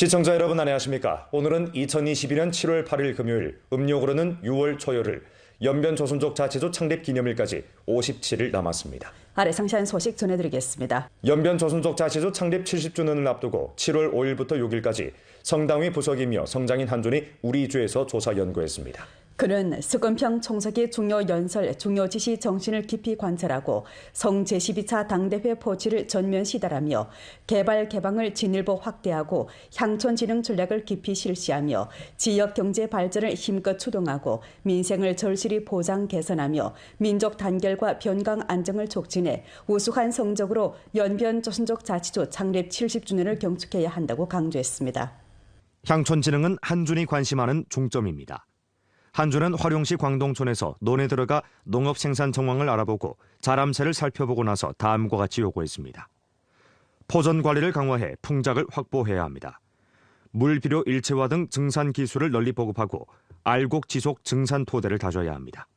시청자 여러분 안녕하십니까? 오늘은 2022년 7월 8일 금요일, 음력으로는 6월 초열흘, 연변조선족 자치조 창립 기념일까지 57일 남았습니다. 아래 상세한 소식 전해드리겠습니다. 연변조선족 자치조 창립 70주년을 앞두고 7월 5일부터 6일까지 성당위 부석이며 성장인 한준이 우리주에서 조사 연구했습니다. 그는 서건평 총서기 중요 연설, 중요 지시 정신을 깊이 관찰하고 성 제12차 당대회 포치를 전면 시달하며 개발 개방을 진일보 확대하고 향촌 진흥 전략을 깊이 실시하며 지역 경제 발전을 힘껏 추동하고 민생을 절실히 보장 개선하며 민족 단결과 변강 안정을 촉진해 우수한 성적으로 연변 조선족 자치조 창립 70주년을 경축해야 한다고 강조했습니다. 향촌 진흥은 한준이 관심하는 중점입니다. 한준은 화룡시 광동촌에서 논에 들어가 농업 생산 정황을 알아보고 자람새를 살펴보고 나서 다음과 같이 요구했습니다. 포전 관리를 강화해 풍작을 확보해야 합니다. 물비료 일체화 등 증산 기술을 널리 보급하고 알곡 지속 증산 토대를 다져야 합니다.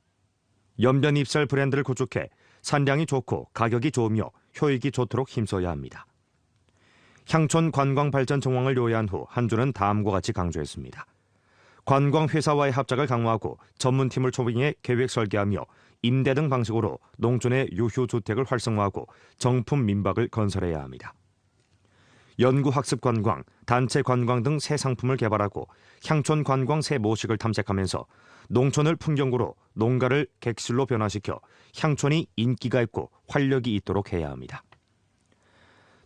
연변 입살 브랜드를 구축해 산량이 좋고 가격이 좋으며 효익이 좋도록 힘써야 합니다. 향촌 관광 발전 정황을 요약한 후 한준은 다음과 같이 강조했습니다. 관광회사와의 합작을 강화하고 전문팀을 초빙해 계획 설계하며 임대 등 방식으로 농촌의 유휴주택을 활성화하고 정품 민박을 건설해야 합니다. 연구학습 관광, 단체 관광 등 새 상품을 개발하고 향촌 관광 새 모식을 탐색하면서 농촌을 풍경구로 농가를 객실로 변화시켜 향촌이 인기가 있고 활력이 있도록 해야 합니다.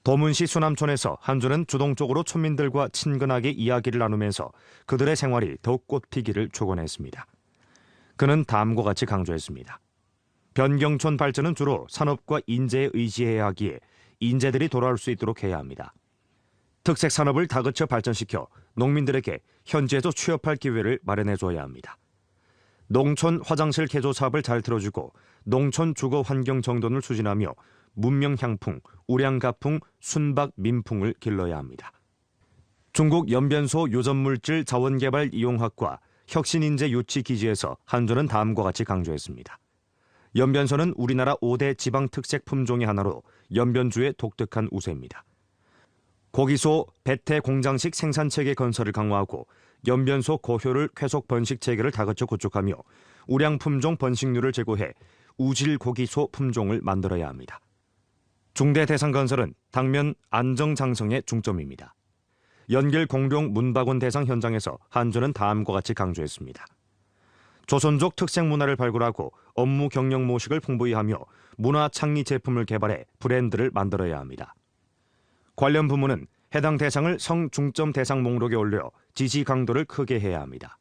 도문시 수남촌에서 한준은 주동적으로 촌민들과 친근하게 이야기를 나누면서 그들의 생활이 더욱 꽃피기를 축원했습니다. 그는 다음과 같이 강조했습니다. 변경촌 발전은 주로 산업과 인재에 의지해야 하기에 인재들이 돌아올 수 있도록 해야 합니다. 특색 산업을 다그쳐 발전시켜 농민들에게 현지에서 취업할 기회를 마련해줘야 합니다. 농촌 화장실 개조 사업을 잘 틀어주고 농촌 주거 환경 정돈을 추진하며 문명향풍, 우량가풍, 순박 민풍을 길러야 합니다. 중국 연변소 유전물질 자원개발 이용학과 혁신인재 유치기지에서 한준은 다음과 같이 강조했습니다. 연변소는 우리나라 5대 지방특색 품종의 하나로 연변주의 독특한 우세입니다. 고기소 배태 공장식 생산체계 건설을 강화하고 연변소 고효율 쾌속 번식체계를 다그쳐 구축하며 우량품종 번식률을 제고해 우질 고기소 품종을 만들어야 합니다. 중대 대상 건설은 당면 안정 장성의 중점입니다. 연길 공룡 문박원 대상 현장에서 한준은 다음과 같이 강조했습니다. 조선족 특색 문화를 발굴하고 업무 경영 모식을 풍부히 하며 문화 창리 제품을 개발해 브랜드를 만들어야 합니다. 관련 부문은 해당 대상을 성중점 대상 목록에 올려 지시 강도를 크게 해야 합니다.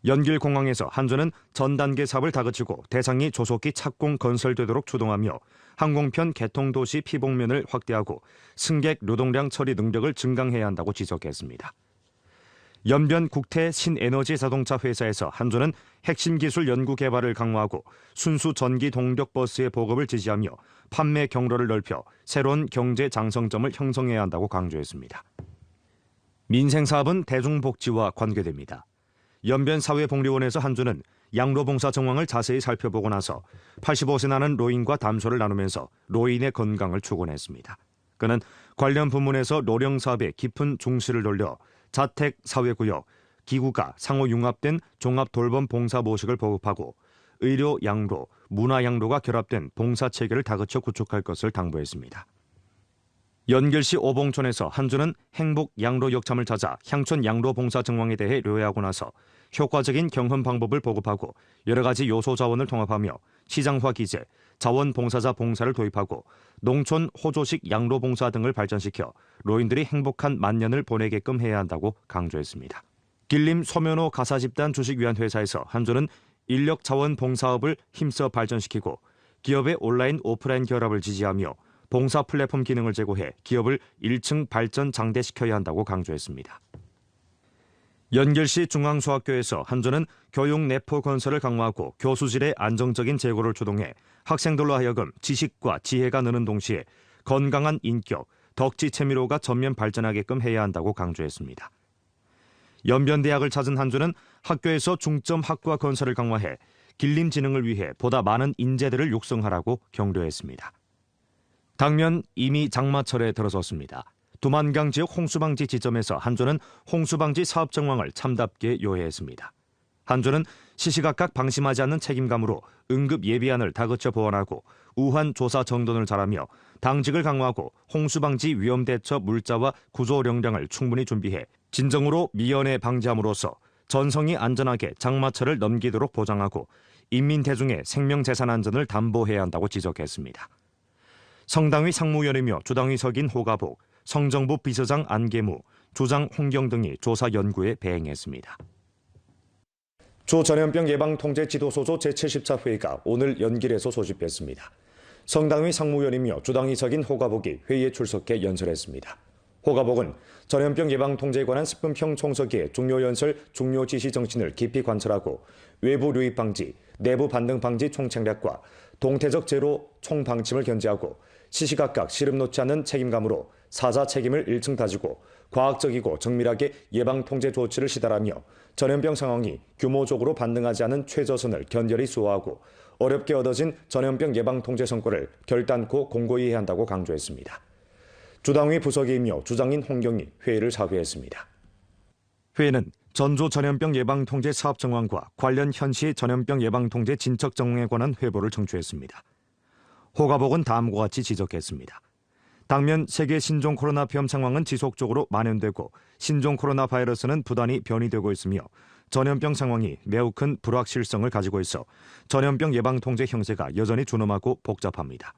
연길공항에서 한준은 전 단계 사업을 다그치고 대상이 조속히 착공 건설되도록 추동하며 항공편 개통도시 피복면을 확대하고 승객 노동량 처리 능력을 증강해야 한다고 지적했습니다. 연변 국태 신에너지 자동차 회사에서 한준은 핵심 기술 연구 개발을 강화하고 순수 전기 동력 버스의 보급을 지지하며 판매 경로를 넓혀 새로운 경제 장성점을 형성해야 한다고 강조했습니다. 민생사업은 대중복지와 관계됩니다. 연변사회복리원에서 한준은 양로봉사 정황을 자세히 살펴보고 나서 85세 나는 노인과 담소를 나누면서 노인의 건강을 축원했습니다. 그는 관련 부문에서 노령사업에 깊은 중시를 돌려 자택, 사회구역, 기구가 상호 융합된 종합돌봄 봉사 모식을 보급하고 의료 양로, 문화 양로가 결합된 봉사체계를 다그쳐 구축할 것을 당부했습니다. 연길시 오봉촌에서 한준은 행복 양로 역참을 찾아 향촌 양로 봉사 정황에 대해 료해하고 나서 효과적인 경험 방법을 보급하고 여러 가지 요소 자원을 통합하며 시장화 기제, 자원 봉사자 봉사를 도입하고 농촌 호조식 양로 봉사 등을 발전시켜 노인들이 행복한 만년을 보내게끔 해야 한다고 강조했습니다. 길림 소면호 가사집단 주식위안회사에서 한준은 인력 자원 봉사업을 힘써 발전시키고 기업의 온라인 오프라인 결합을 지지하며 봉사 플랫폼 기능을 제고해 기업을 1층 발전 장대시켜야 한다고 강조했습니다. 연길시 중앙소학교에서 한준은 교육 내포 건설을 강화하고 교수질의 안정적인 재고를 주동해 학생들로 하여금 지식과 지혜가 느는 동시에 건강한 인격, 덕지 체미로가 전면 발전하게끔 해야 한다고 강조했습니다. 연변대학을 찾은 한준은 학교에서 중점 학과 건설을 강화해 길림 진흥을 위해 보다 많은 인재들을 육성하라고 격려했습니다. 당면 이미 장마철에 들어섰습니다. 두만강 지역 홍수방지 지점에서 한조는 홍수방지 사업 정황을 참답게 요해했습니다. 한조는 시시각각 방심하지 않는 책임감으로 응급 예비안을 다그쳐 보완하고 우한 조사 정돈을 잘하며 당직을 강화하고 홍수방지 위험대처 물자와 구조령량을 충분히 준비해 진정으로 미연에 방지함으로써 전성이 안전하게 장마철을 넘기도록 보장하고 인민 대중의 생명재산 안전을 담보해야 한다고 지적했습니다. 성당위 상무위원이며 주당위 석인 호가복, 성정부 비서장 안계무, 주장 홍경 등이 조사 연구에 배행했습니다. 주 전염병 예방 통제 지도소조 제70차 회의가 오늘 연길에서 소집됐습니다. 성당위 상무위원이며 주당위 석인 호가복이 회의에 출석해 연설했습니다. 호가복은 전염병 예방 통제에 관한 10분평 총서기의 중요 연설, 중요 지시 정신을 깊이 관철하고 외부 유입 방지, 내부 반등 방지 총책략과 동태적 제로 총방침을 견지하고 시시각각 시름 놓지 않는 책임감으로 사자 책임을 일층 다지고 과학적이고 정밀하게 예방 통제 조치를 시달하며 전염병 상황이 규모적으로 반등하지 않은 최저선을 견렬히 수호하고 어렵게 얻어진 전염병 예방 통제 성과를 결단코 공고히 해야 한다고 강조했습니다. 주당위 부서기이며 주장인 홍경이 회의를 사회했습니다. 회의는 전조 전염병 예방 통제 사업 정황과 관련 현시 전염병 예방 통제 진척 정황에 관한 회보를 청취했습니다. 호가복은 다음과 같이 지적했습니다. 당면 세계 신종 코로나 비염 상황은 지속적으로 만연되고 신종 코로나 바이러스는 부단히 변이되고 있으며 전염병 상황이 매우 큰 불확실성을 가지고 있어 전염병 예방 통제 형세가 여전히 준엄하고 복잡합니다.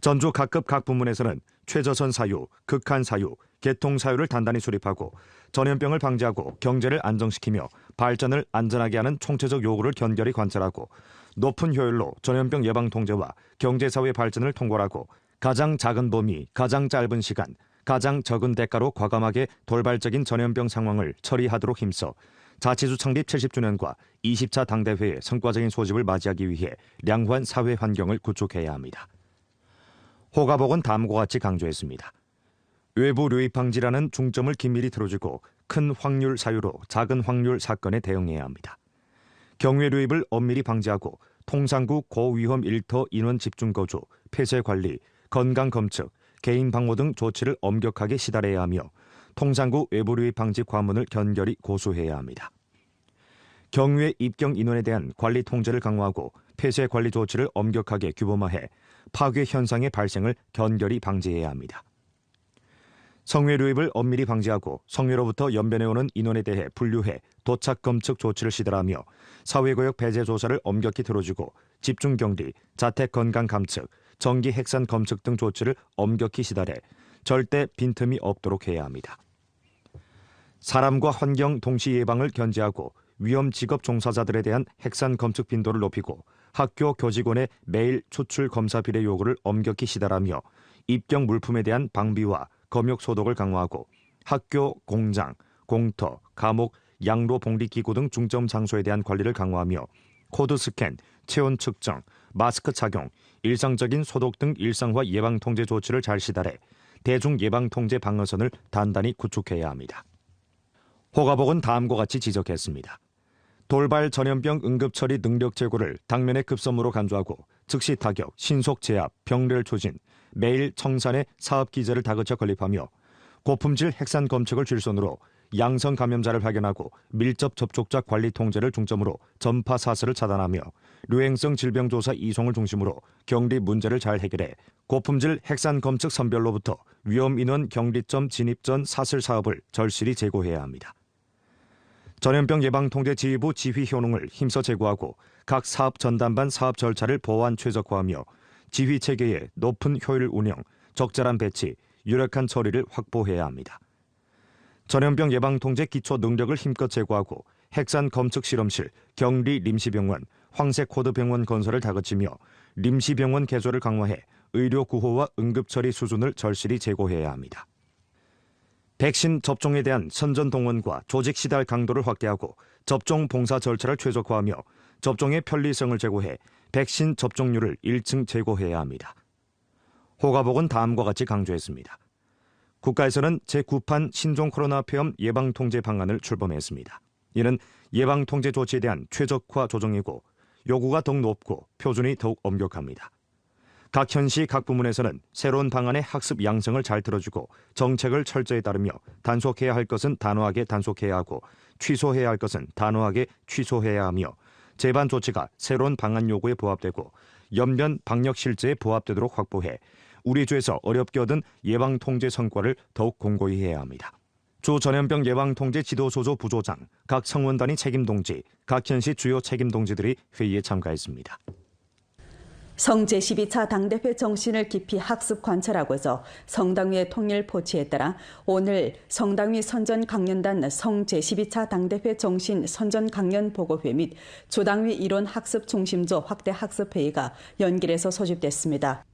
전주 각급 각 부문에서는 최저선 사유, 극한 사유, 개통 사유를 단단히 수립하고 전염병을 방지하고 경제를 안정시키며 발전을 안전하게 하는 총체적 요구를 견결히 관찰하고 높은 효율로 전염병 예방 통제와 경제사회 발전을 통괄하고 가장 작은 범위, 가장 짧은 시간, 가장 적은 대가로 과감하게 돌발적인 전염병 상황을 처리하도록 힘써 자치주 창립 70주년과 20차 당대회의 성과적인 소집을 맞이하기 위해 량호한 사회 환경을 구축해야 합니다. 호가복은 다음과 같이 강조했습니다. 외부 유입 방지라는 중점을 긴밀히 틀어주고 큰 확률 사유로 작은 확률 사건에 대응해야 합니다. 경외 유입을 엄밀히 방지하고 통상구 고위험 일터 인원 집중 거주, 폐쇄 관리, 건강 검측, 개인 방호 등 조치를 엄격하게 시달해야 하며 통상구 외부 유입 방지 과문을 견결히 고수해야 합니다. 경외 입경 인원에 대한 관리 통제를 강화하고 폐쇄 관리 조치를 엄격하게 규범화해 파괴 현상의 발생을 견결히 방지해야 합니다. 성외 유입을 엄밀히 방지하고 성외로부터 연변해오는 인원에 대해 분류해 도착 검측 조치를 시달하며 사회구역 배제 조사를 엄격히 들어주고 집중격리, 자택건강 감측, 정기 핵산 검측 등 조치를 엄격히 시달해 절대 빈틈이 없도록 해야 합니다. 사람과 환경 동시 예방을 견지하고 위험 직업 종사자들에 대한 핵산 검측 빈도를 높이고 학교 교직원의 매일 추출 검사 비례 요구를 엄격히 시달하며 입경 물품에 대한 방비와 검역 소독을 강화하고 학교, 공장, 공터, 감옥, 양로 복리기구 등 중점 장소에 대한 관리를 강화하며 코드 스캔, 체온 측정, 마스크 착용, 일상적인 소독 등 일상화 예방 통제 조치를 잘 시달해 대중 예방 통제 방어선을 단단히 구축해야 합니다. 호가복은 다음과 같이 지적했습니다. 돌발 전염병 응급처리 능력 제고를 당면의 급선무로 간주하고 즉시 타격, 신속 제압, 병렬 추진, 매일 청산의 사업 기제를 다그쳐 건립하며 고품질 핵산 검측을 줄손으로 양성 감염자를 발견하고 밀접 접촉자 관리 통제를 중점으로 전파 사슬을 차단하며 유행성 질병 조사 이송을 중심으로 격리 문제를 잘 해결해 고품질 핵산 검측 선별로부터 위험 인원 격리점 진입 전 사슬 사업을 절실히 제고해야 합니다. 전염병 예방 통제 지휘부 지휘 효능을 힘써 제고하고 각 사업 전담반 사업 절차를 보완 최적화하며 지휘 체계의 높은 효율 운영, 적절한 배치, 유력한 처리를 확보해야 합니다. 전염병 예방 통제 기초 능력을 힘껏 제고하고 핵산 검측 실험실, 격리臨시병원, 황색 코드 병원 건설을 다그치며臨시병원 개조를 강화해 의료 구호와 응급처리 수준을 절실히 제고해야 합니다. 백신 접종에 대한 선전 동원과 조직 시달 강도를 확대하고 접종 봉사 절차를 최적화하며 접종의 편리성을 제고해 백신 접종률을 1층 제고해야 합니다. 호가복은 다음과 같이 강조했습니다. 국가에서는 제9판 신종 코로나 폐렴 예방 통제 방안을 출범했습니다. 이는 예방 통제 조치에 대한 최적화 조정이고 요구가 더욱 높고 표준이 더욱 엄격합니다. 각 현시 각 부문에서는 새로운 방안의 학습 양성을 잘 들어주고 정책을 철저히 따르며 단속해야 할 것은 단호하게 단속해야 하고 취소해야 할 것은 단호하게 취소해야 하며 재반 조치가 새로운 방안 요구에 부합되고 연변 방역 실제에 부합되도록 확보해 우리 주에서 어렵게 얻은 예방 통제 성과를 더욱 공고히 해야 합니다. 주 전염병 예방 통제 지도소조 부조장, 각 성원단위 책임동지, 각 현시 주요 책임동지들이 회의에 참가했습니다. 성 제12차 당대회 정신을 깊이 학습 관찰하고서 성당위의 통일 포치에 따라 오늘 성당위 선전 강연단 성 제12차 당대회 정신 선전 강연 보고회 및 조당위 이론 학습 중심조 확대 학습회의가 연길에서 소집됐습니다.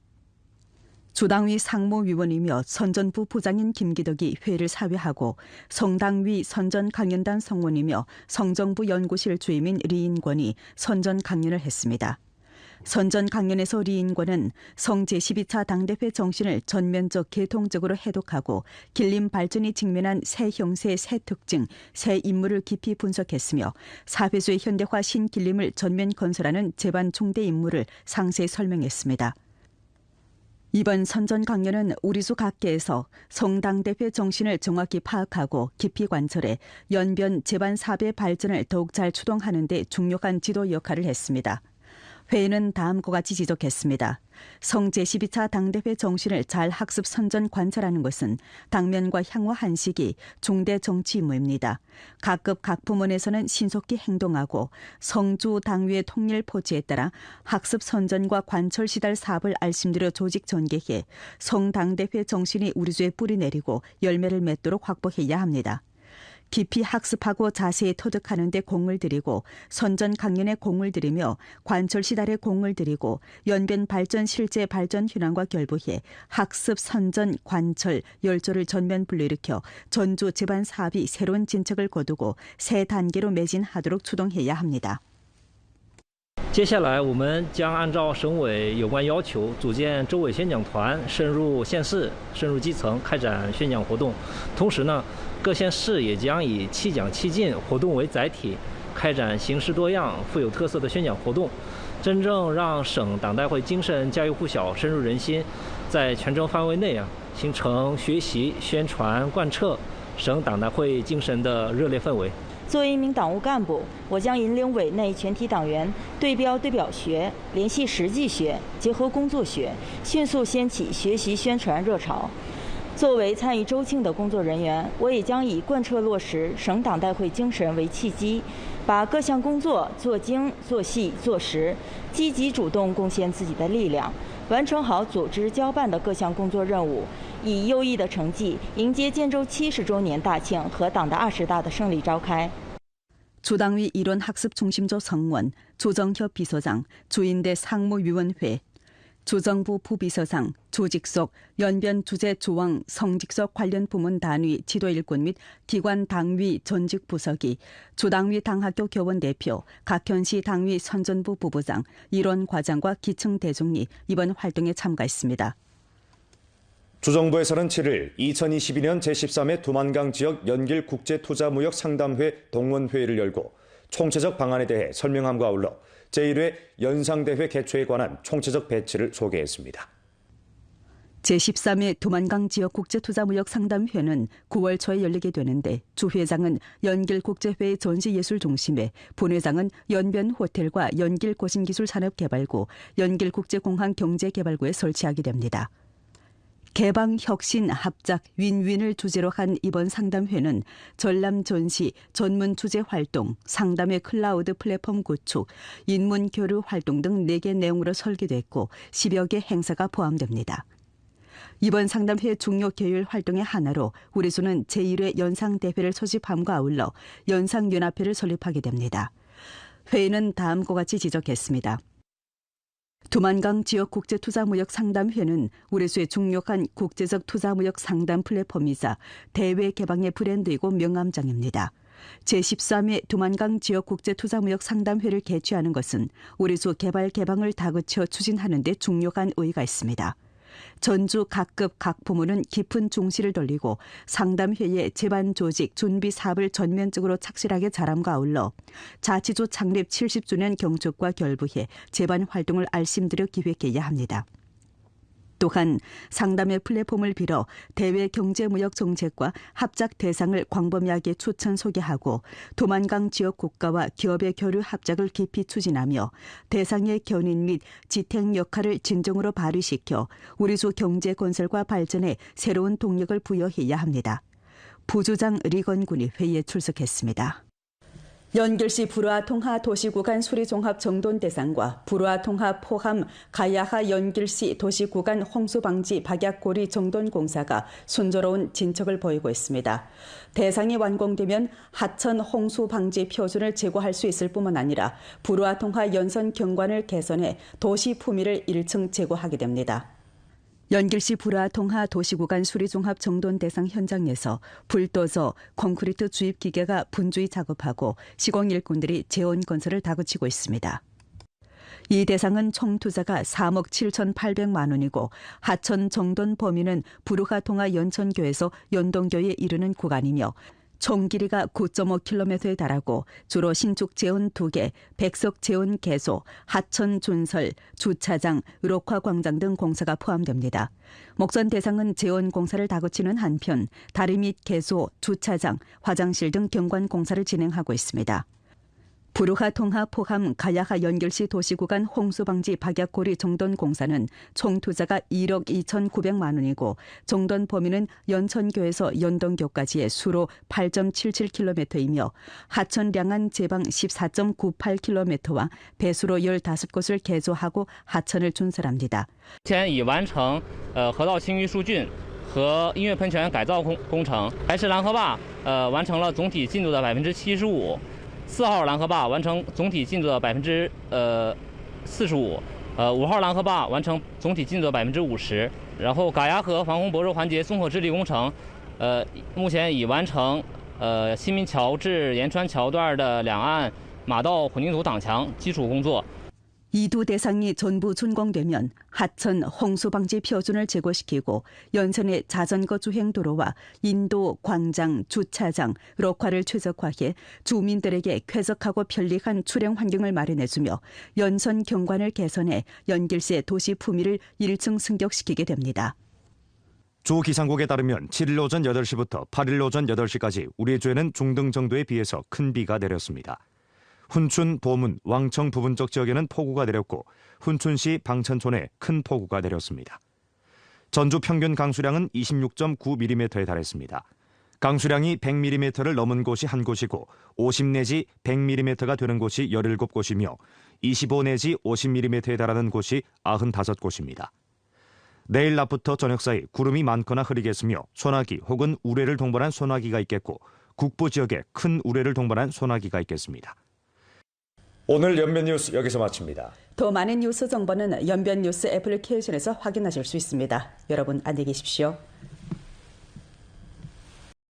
조당위 상무위원이며 선전부 부장인 김기덕이 회의를 사회하고 성당위 선전 강연단 성원이며 성정부 연구실 주임인 리인권이 선전 강연을 했습니다. 선전 강연에서 리인권은 성 제12차 당대회 정신을 전면적 계통적으로 해독하고 길림 발전이 직면한 새 형세, 새 특징, 새 인물을 깊이 분석했으며 사회주의 현대화 신길림을 전면 건설하는 제반 중대 임무를 상세히 설명했습니다. 이번 선전 강연은 우리수 각계에서 성당대회 정신을 정확히 파악하고 깊이 관철해 연변 제반 사배 발전을 더욱 잘 추동하는 데 중요한 지도 역할을 했습니다. 회의는 다음과 같이 지적했습니다. 성 제12차 당대회 정신을 잘 학습 선전 관찰하는 것은 당면과 향후 한식이 중대 정치 임무입니다. 각급 각 부문에서는 신속히 행동하고 성주 당위의 통일 포치에 따라 학습 선전과 관철 시달 사업을 알심들여 조직 전개해 성 당대회 정신이 우리 주에 뿌리 내리고 열매를 맺도록 확보해야 합니다. 깊이 학습하고 자세히 터득하는 데 공을 들이고 선전 강연에 공을 들이며 관철 시달에 공을 들이고 연변 발전 실제 발전 현황과 결부해 학습 선전 관철 열조를 전면 불러일으켜 전주 제반 사업이 새로운 진척을 거두고 새 단계로 매진하도록 추동해야 합니다. 接下来，我们将按照省委有关要求，组建州委宣讲团，深入县市、深入基层，开展宣讲活动。同时呢，各县市也将以气讲气进活动为载体，开展形式多样、富有特色的宣讲活动，真正让省党代会精神家喻户晓、深入人心，在全州范围内形成学习、宣传、贯彻省党代会精神的热烈氛围。 作为一名党务干部，我将引领委内全体党员对标对表学，联系实际学，结合工作学，迅速掀起学习宣传热潮。作为参与周庆的工作人员，我也将以贯彻落实省党代会精神为契机，把各项工作做精、做细、做实，积极主动贡献自己的力量，完成好组织交办的各项工作任务，以优异的成绩迎接建州70周年大庆和党的20大的胜利召开。 조당위 이론 학습 중심조 성원, 조정협 비서장, 주인대 상무위원회, 조정부 부비서장, 조직속, 연변 주재 조항, 성직석 관련 부문 단위, 지도 일꾼 및 기관 당위 전직 부서기, 조당위 당학교 교원 대표, 각 현시 당위 선전부 부부장, 이론 과장과 기층 대중이 이번 활동에 참가했습니다. 주정부에서는 7일 2022년 제13회 두만강 지역 연길 국제투자무역 상담회 동원회의를 열고 총체적 방안에 대해 설명함과 아울러 제1회 연상대회 개최에 관한 총체적 배치를 소개했습니다. 제13회 두만강 지역 국제투자무역 상담회는 9월 초에 열리게 되는데 주 회장은 연길국제회의 전시예술중심에 본회장은 연변호텔과 연길고신기술산업개발구, 연길국제공항경제개발구에 설치하게 됩니다. 개방, 혁신, 합작, 윈윈을 주제로 한 이번 상담회는 전람 전시, 전문 주제 활동, 상담회 클라우드 플랫폼 구축, 인문 교류 활동 등 4개 내용으로 설계됐고 10여 개 행사가 포함됩니다. 이번 상담회 중요 계율 활동의 하나로 우리수는 제1회 연상대회를 소집함과 아울러 연상연합회를 설립하게 됩니다. 회의는 다음과 같이 지적했습니다. 두만강 지역 국제투자무역 상담회는 우리수의 중요한 국제적 투자무역 상담 플랫폼이자 대외 개방의 브랜드이고 명함장입니다. 제13회 두만강 지역 국제투자무역 상담회를 개최하는 것은 우리수 개발 개방을 다그쳐 추진하는 데 중요한 의의가 있습니다. 전주 각급 각 부문은 깊은 중시를 돌리고 상담회의 제반 조직 준비 사업을 전면적으로 착실하게 잘함과 아울러 자치조 창립 70주년 경축과 결부해 제반 활동을 알심들여 기획해야 합니다. 또한 상담의 플랫폼을 빌어 대외 경제무역 정책과 합작 대상을 광범위하게 추천 소개하고 도만강 지역 국가와 기업의 교류 합작을 깊이 추진하며 대상의 견인 및 지탱 역할을 진정으로 발휘시켜 우리주 경제 건설과 발전에 새로운 동력을 부여해야 합니다. 부주장 리건군이 회의에 출석했습니다. 연길시 불화 통하 도시구간 수리종합 정돈 대상과 불화 통하 포함 가야하 연길시 도시구간 홍수방지 박약고리 정돈 공사가 순조로운 진척을 보이고 있습니다. 대상이 완공되면 하천 홍수방지 표준을 제고할 수 있을 뿐만 아니라 불화 통하 연선 경관을 개선해 도시 품위를 1층 제고하게 됩니다. 연길시 불화 통하 도시구간 수리종합 정돈 대상 현장에서 불도저, 콘크리트 주입 기계가 분주히 작업하고 시공 일꾼들이 재원 건설을 다그치고 있습니다. 이 대상은 총 투자가 3억 7,800만 원이고 하천 정돈 범위는 부르하 통하 연천교에서 연동교에 이르는 구간이며 총 길이가 9.5km에 달하고 주로 신축 재원 2개, 백석 재원 개소, 하천 준설, 주차장, 의록화 광장 등 공사가 포함됩니다. 목전 대상은 재원 공사를 다그치는 한편 다리 및 개소, 주차장, 화장실 등 경관 공사를 진행하고 있습니다. 부르하 통하 포함 가야하 연결시 도시구간 홍수방지 박약고리 정돈 공사는 총 투자가 1억 2,900만 원이고 정돈 범위는 연천교에서 연동교까지의 수로 8.77km이며 하천 량안 제방 14.98km와 배수로 15곳을 개조하고 하천을 준설합니다. 目前已完成河道清淤疏浚和音乐喷泉改造工程，白石拦河坝完成了总体进度的75%。4号拦河坝完成总体进度的45%，5号拦河坝完成总体进度的50%。然后嘎牙河防洪泊肉环节综合治理工程，目前已完成新民桥至延川桥段的两岸马道混凝土挡墙基础工作。 이 두 대상이 전부 준공되면 하천 홍수방지 표준을 제고시키고 연선의 자전거 주행도로와 인도, 광장, 주차장, 럭화를 최적화해 주민들에게 쾌적하고 편리한 출행 환경을 마련해주며 연선 경관을 개선해 연길시의 도시 품위를 1층 승격시키게 됩니다. 주 기상국에 따르면 7일 오전 8시부터 8일 오전 8시까지 우리 주에는 중등 정도에 비해서 큰 비가 내렸습니다. 훈춘, 보문, 왕청 부분적 지역에는 폭우가 내렸고 훈춘시 방천촌에 큰 폭우가 내렸습니다. 전주 평균 강수량은 26.9mm에 달했습니다. 강수량이 100mm를 넘은 곳이 한 곳이고 50 내지 100mm가 되는 곳이 17곳이며 25 내지 50mm에 달하는 곳이 95곳입니다. 내일 낮부터 저녁 사이 구름이 많거나 흐리겠으며 소나기 혹은 우레를 동반한 소나기가 있겠고 국부 지역에 큰 우레를 동반한 소나기가 있겠습니다. 오늘 연변 뉴스 여기서 마칩니다. 더 많은 뉴스 정보는 연변 뉴스 애플리케이션에서 확인하실 수 있습니다. 여러분 안녕히 계십시오.